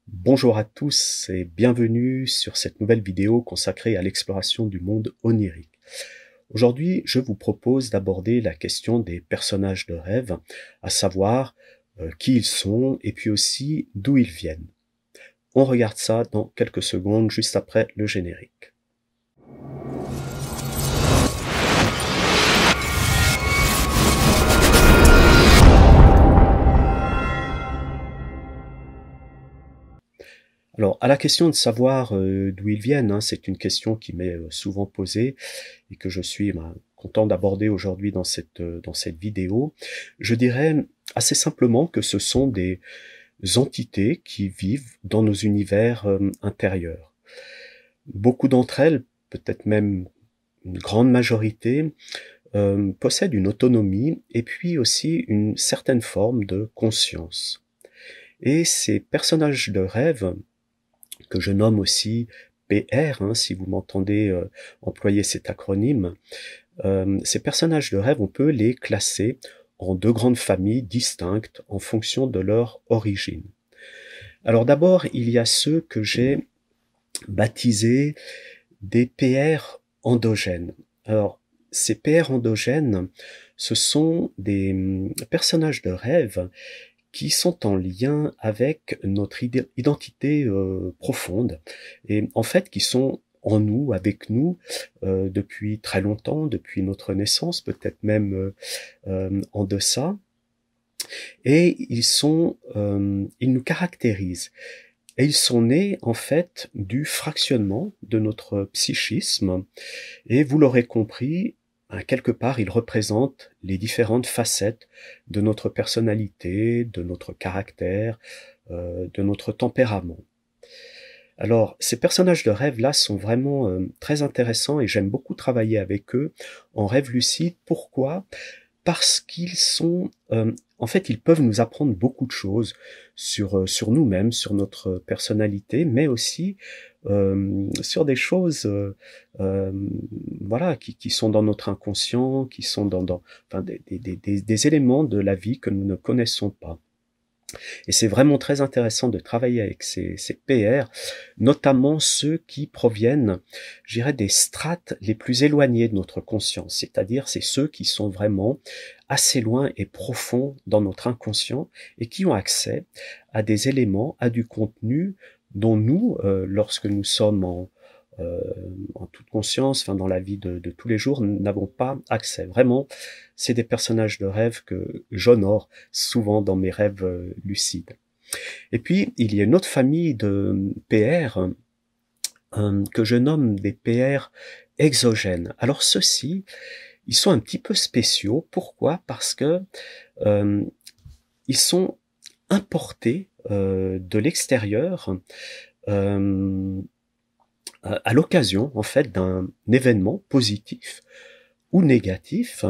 Bonjour à tous et bienvenue sur cette nouvelle vidéo consacrée à l'exploration du monde onirique. Aujourd'hui, je vous propose d'aborder la question des personnages de rêve, à savoir qui ils sont et puis aussi d'où ils viennent. On regarde ça dans quelques secondes, juste après le générique. Alors, à la question de savoir d'où ils viennent, c'est une question qui m'est souvent posée et que je suis content d'aborder aujourd'hui dans cette vidéo. Je dirais assez simplement que ce sont des entités qui vivent dans nos univers intérieurs. Beaucoup d'entre elles, peut-être même une grande majorité, possèdent une autonomie et puis aussi une certaine forme de conscience. Et ces personnages de rêve, que je nomme aussi PR, si vous m'entendez employer cet acronyme, ces personnages de rêve, on peut les classer en deux grandes familles distinctes en fonction de leur origine. Alors d'abord, il y a ceux que j'ai baptisés des PR endogènes. Alors, ces PR endogènes, ce sont des personnages de rêve qui sont en lien avec notre identité profonde et en fait qui sont en nous, avec nous, depuis très longtemps, depuis notre naissance, peut-être même en deçà, et ils nous caractérisent. Et ils sont nés en fait du fractionnement de notre psychisme, et vous l'aurez compris, quelque part, ils représentent les différentes facettes de notre personnalité, de notre caractère, de notre tempérament. Alors, ces personnages de rêve-là sont vraiment très intéressants et j'aime beaucoup travailler avec eux en rêve lucide. Pourquoi ? Parce qu'ils sont, en fait, ils peuvent nous apprendre beaucoup de choses sur nous-mêmes, sur notre personnalité, mais aussi sur des choses, euh, voilà, qui sont dans notre inconscient, qui sont enfin, des éléments de la vie que nous ne connaissons pas. Et c'est vraiment très intéressant de travailler avec ces PR, notamment ceux qui proviennent, je dirais, des strates les plus éloignées de notre conscience, c'est-à-dire c'est ceux qui sont vraiment assez loin et profonds dans notre inconscient et qui ont accès à des éléments, à du contenu dont nous, lorsque nous sommes euh, en toute conscience, enfin dans la vie de tous les jours, nous n'avons pas accès. Vraiment, c'est des personnages de rêve que j'honore souvent dans mes rêves lucides. Et puis, il y a une autre famille de PR que je nomme des PR exogènes. Alors ceux-ci, ils sont un petit peu spéciaux. Pourquoi ? Parce que euh, ils sont importés de l'extérieur à l'occasion, en fait, d'un événement positif ou négatif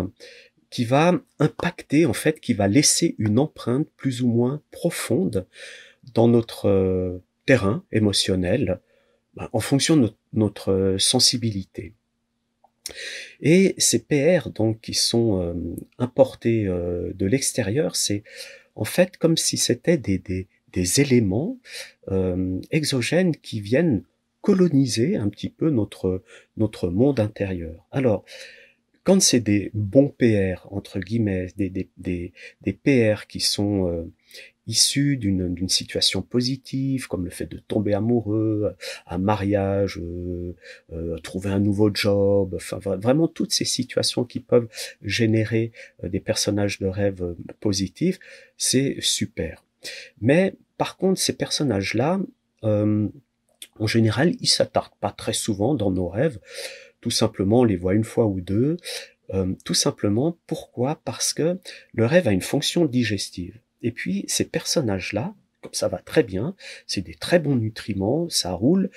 qui va impacter, en fait, qui va laisser une empreinte plus ou moins profonde dans notre terrain émotionnel, en fonction de notre sensibilité. Et ces PR, donc, qui sont importés de l'extérieur, c'est en fait comme si c'était des éléments exogènes qui viennent coloniser un petit peu notre monde intérieur. Alors, quand c'est des bons PR, entre guillemets, des PR qui sont issus d'une situation positive, comme le fait de tomber amoureux, un mariage, trouver un nouveau job, enfin vraiment toutes ces situations qui peuvent générer des personnages de rêve positifs, c'est super. Mais par contre, ces personnages-là, en général, ils s'attardent pas très souvent dans nos rêves. Tout simplement, on les voit une fois ou deux. Tout simplement, pourquoi ? Parce que le rêve a une fonction digestive. Et puis, ces personnages-là, comme ça va très bien, c'est des très bons nutriments, ça roule,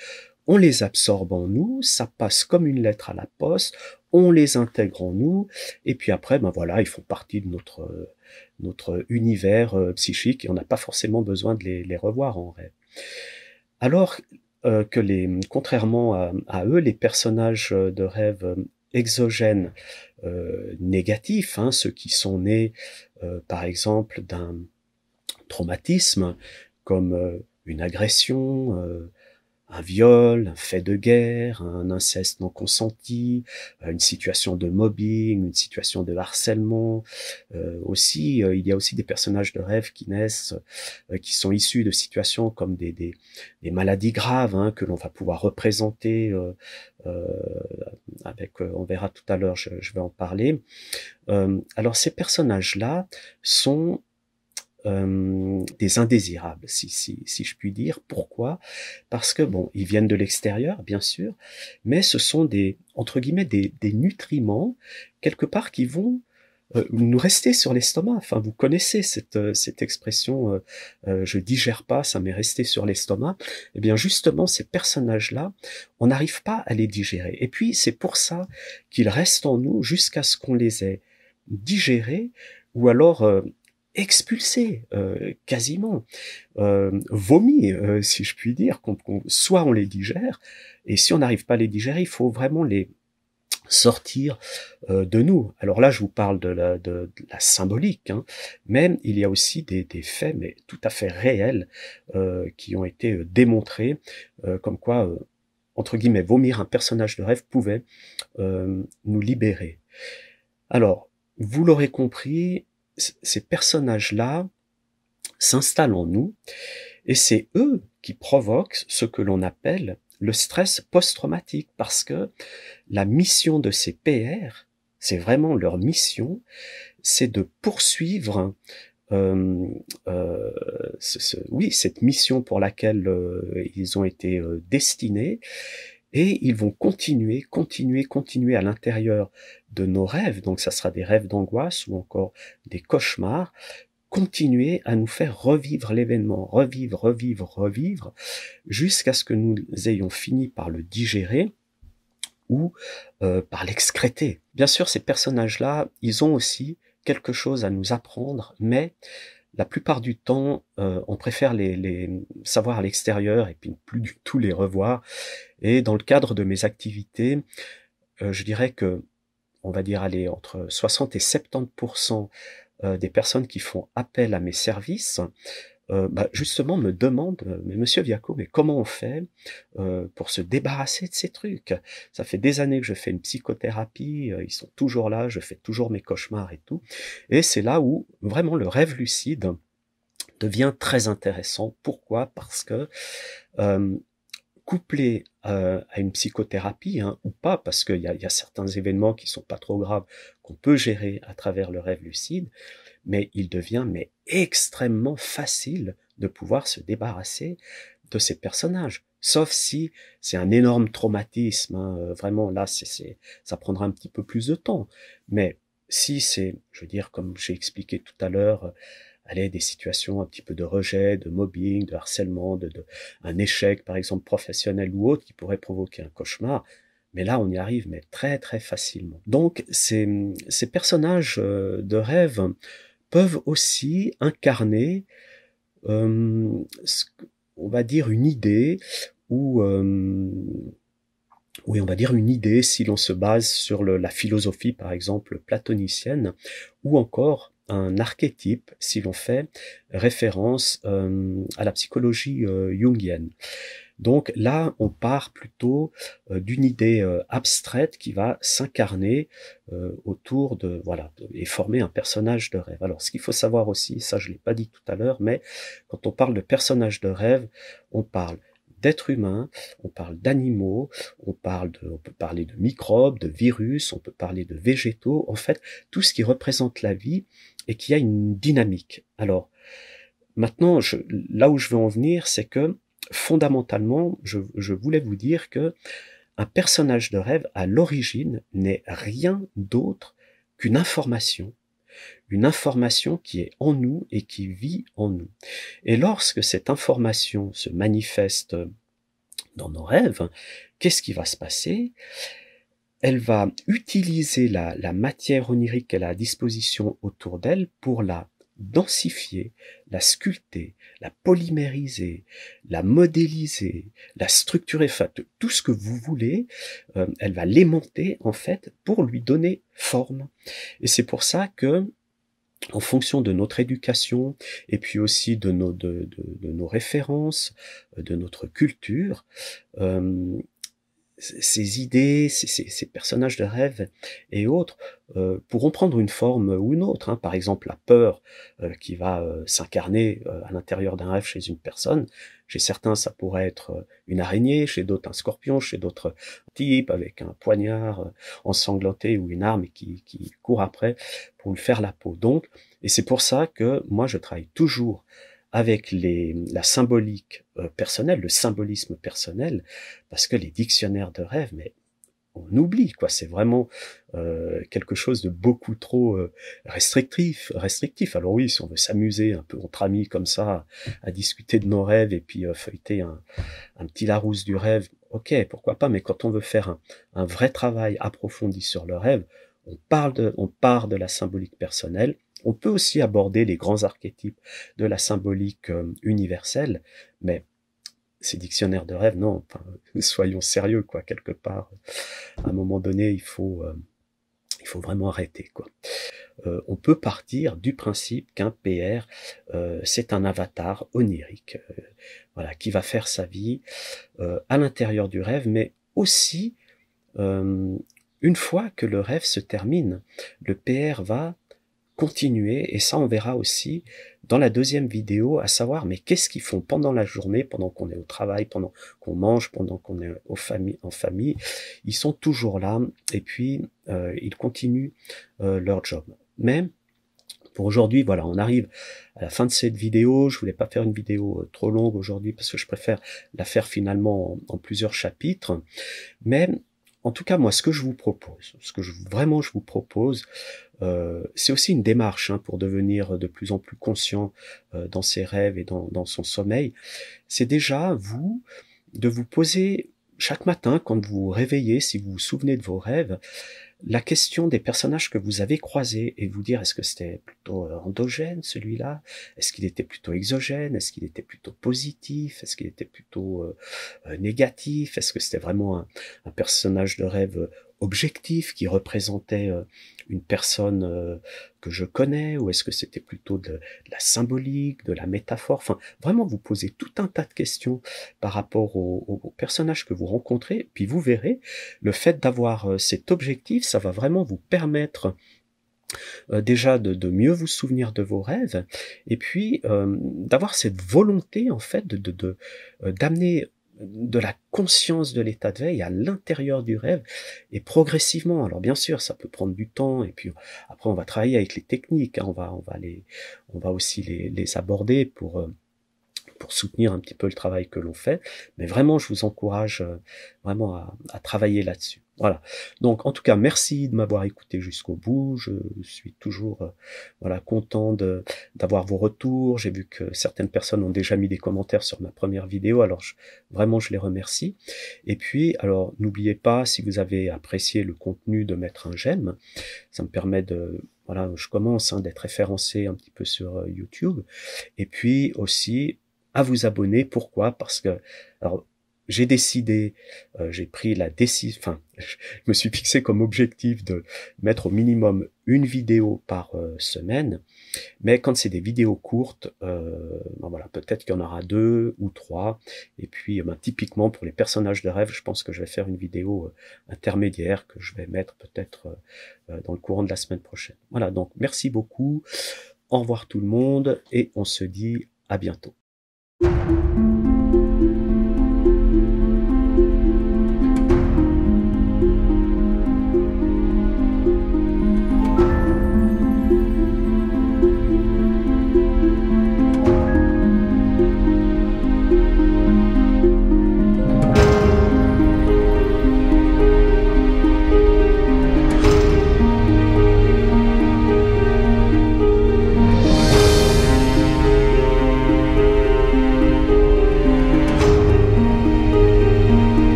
on les absorbe en nous, ça passe comme une lettre à la poste, on les intègre en nous, et puis après, ben voilà, ils font partie de notre univers psychique, et on n'a pas forcément besoin de les revoir en rêve. Alors contrairement à eux, les personnages de rêve exogènes négatifs, ceux qui sont nés par exemple d'un traumatisme, comme une agression, un viol, un fait de guerre, un inceste non consenti, une situation de mobbing, une situation de harcèlement. Aussi, il y a aussi des personnages de rêve qui naissent, qui sont issus de situations comme des maladies graves, hein, que l'on va pouvoir représenter euh, avec, on verra tout à l'heure, je vais en parler. Alors ces personnages-là sont des indésirables, si je puis dire. Pourquoi? Parce que bon, ils viennent de l'extérieur, bien sûr, mais ce sont des, entre guillemets, des nutriments, quelque part, qui vont nous rester sur l'estomac. Enfin, vous connaissez cette expression, je digère pas, ça m'est resté sur l'estomac. Eh bien, justement, ces personnages-là, on n'arrive pas à les digérer. Et puis, c'est pour ça qu'ils restent en nous jusqu'à ce qu'on les ait digérés, ou alors expulsés, quasiment, vomis, si je puis dire. Soit on les digère, et si on n'arrive pas à les digérer, il faut vraiment les sortir de nous. Alors là, je vous parle de la symbolique, hein, mais il y a aussi des faits, mais tout à fait réels, qui ont été démontrés, comme quoi, entre guillemets, vomir un personnage de rêve pouvait nous libérer. Alors, vous l'aurez compris, ces personnages-là s'installent en nous, et c'est eux qui provoquent ce que l'on appelle le stress post-traumatique, parce que la mission de ces PR, c'est vraiment leur mission, c'est de poursuivre euh, euh, oui, cette mission pour laquelle ils ont été destinés, et ils vont continuer à l'intérieur de nos rêves, donc ça sera des rêves d'angoisse ou encore des cauchemars, continuer à nous faire revivre l'événement, revivre, jusqu'à ce que nous ayons fini par le digérer ou par l'excréter. Bien sûr, ces personnages-là, ils ont aussi quelque chose à nous apprendre, mais la plupart du temps, on préfère les savoir à l'extérieur et puis plus du tout les revoir. Et dans le cadre de mes activités, je dirais que, on va dire, aller entre 60 et 70% des personnes qui font appel à mes services, justement me demandent, mais Monsieur Viaco, mais comment on fait pour se débarrasser de ces trucs? Ça fait des années que je fais une psychothérapie, ils sont toujours là, je fais toujours mes cauchemars et tout. Et c'est là où vraiment le rêve lucide devient très intéressant. Pourquoi? Parce que euh, couplé à une psychothérapie, hein, ou pas, parce qu'il y a certains événements qui sont pas trop graves, qu'on peut gérer à travers le rêve lucide, mais il devient extrêmement facile de pouvoir se débarrasser de ces personnages. Sauf si c'est un énorme traumatisme, hein, vraiment là, ça prendra un petit peu plus de temps. Mais si c'est, je veux dire, comme j'ai expliqué tout à l'heure, allez, des situations un petit peu de rejet, de mobbing, de harcèlement, un échec, par exemple, professionnel ou autre, qui pourrait provoquer un cauchemar, mais là, on y arrive, mais très très facilement. Donc, ces personnages de rêve peuvent aussi incarner, on va dire, une idée, ou oui, on va dire une idée si l'on se base sur la philosophie, par exemple, platonicienne, ou encore un archétype si l'on fait référence à la psychologie jungienne. Donc là, on part plutôt d'une idée abstraite qui va s'incarner autour de, voilà, et former un personnage de rêve. Alors, ce qu'il faut savoir aussi, ça je l'ai pas dit tout à l'heure, mais quand on parle de personnage de rêve, on parle d'êtres humains, on parle d'animaux, on peut parler de microbes, de virus, on peut parler de végétaux, en fait, tout ce qui représente la vie et qui a une dynamique. Alors, maintenant, là où je veux en venir, c'est que fondamentalement, je voulais vous dire que un personnage de rêve, à l'origine, n'est rien d'autre qu'une information. Une information qui est en nous et qui vit en nous. Et lorsque cette information se manifeste dans nos rêves, qu'est-ce qui va se passer? Elle va utiliser la matière onirique qu'elle a à disposition autour d'elle pour la densifier, la sculpter, la polymériser, la modéliser, la structurer, enfin tout ce que vous voulez, elle va l'aimanter en fait pour lui donner forme. Et c'est pour ça que en fonction de notre éducation et puis aussi de nos références, de notre culture, hem, ces idées, ces personnages de rêve et autres, pourront prendre une forme ou une autre, hein. Par exemple, la peur, qui va, s'incarner, à l'intérieur d'un rêve chez une personne. Chez certains, ça pourrait être, une araignée, chez d'autres un scorpion, chez d'autres un type avec un poignard, ensanglanté ou une arme qui court après pour lui faire la peau. Donc et c'est pour ça que moi je travaille toujours avec la symbolique, personnelle, le symbolisme personnel, parce que les dictionnaires de rêve, mais on oublie quoi, c'est vraiment, quelque chose de beaucoup trop, restrictif. Alors oui, si on veut s'amuser un peu entre amis comme ça, à discuter de nos rêves et puis, feuilleter un petit Larousse du rêve, OK, pourquoi pas, mais quand on veut faire un vrai travail approfondi sur le rêve, on part de la symbolique personnelle. On peut aussi aborder les grands archétypes de la symbolique, universelle, mais ces dictionnaires de rêve, non, enfin, soyons sérieux, quoi, quelque part. À un moment donné, il faut vraiment arrêter, quoi. On peut partir du principe qu'un PR, c'est un avatar onirique, voilà, qui va faire sa vie, à l'intérieur du rêve, mais aussi, une fois que le rêve se termine, le PR va continuer, et ça on verra aussi dans la deuxième vidéo, à savoir mais qu'est-ce qu'ils font pendant la journée, pendant qu'on est au travail, pendant qu'on mange, pendant qu'on est en famille, ils sont toujours là et puis ils continuent leur job. Mais pour aujourd'hui, voilà, on arrive à la fin de cette vidéo. Je voulais pas faire une vidéo trop longue aujourd'hui parce que je préfère la faire finalement en plusieurs chapitres. Mais en tout cas, moi, ce que je vous propose, vraiment je vous propose, c'est aussi une démarche, hein, pour devenir de plus en plus conscient dans ses rêves et dans son sommeil. C'est déjà, vous, de vous poser chaque matin, quand vous vous réveillez, si vous vous souvenez de vos rêves, la question des personnages que vous avez croisés et vous dire est-ce que c'était plutôt endogène celui-là? Est-ce qu'il était plutôt exogène? Est-ce qu'il était plutôt positif? Est-ce qu'il était plutôt négatif? Est-ce que c'était vraiment un personnage de rêve objectif qui représentait une personne que je connais? Ou est-ce que c'était plutôt de la symbolique, de la métaphore? Enfin, vraiment vous posez tout un tas de questions par rapport aux personnages que vous rencontrez, puis vous verrez, le fait d'avoir cet objectif, ça va vraiment vous permettre déjà de mieux vous souvenir de vos rêves, et puis d'avoir cette volonté en fait d'amener de la conscience de l'état de veille à l'intérieur du rêve, et progressivement. Alors bien sûr, ça peut prendre du temps, et puis après on va travailler avec les techniques, hein, on va aussi les aborder pour soutenir un petit peu le travail que l'on fait, mais vraiment je vous encourage vraiment à travailler là-dessus. Voilà. Donc en tout cas, merci de m'avoir écouté jusqu'au bout. Je suis toujours voilà, content d'avoir vos retours. J'ai vu que certaines personnes ont déjà mis des commentaires sur ma première vidéo, alors vraiment je les remercie. Et puis alors n'oubliez pas, si vous avez apprécié le contenu, de mettre un j'aime. Ça me permet de voilà, je commence d'être référencé un petit peu sur YouTube. Et puis aussi à vous abonner. Pourquoi? Parce que, alors, j'ai décidé, j'ai pris la décision, enfin, je me suis fixé comme objectif de mettre au minimum une vidéo par semaine, mais quand c'est des vidéos courtes, ben voilà, peut-être qu'il y en aura 2 ou 3, et puis ben, typiquement pour les personnages de rêve, je pense que je vais faire une vidéo intermédiaire que je vais mettre peut-être dans le courant de la semaine prochaine. Voilà, donc merci beaucoup, au revoir tout le monde, et on se dit à bientôt.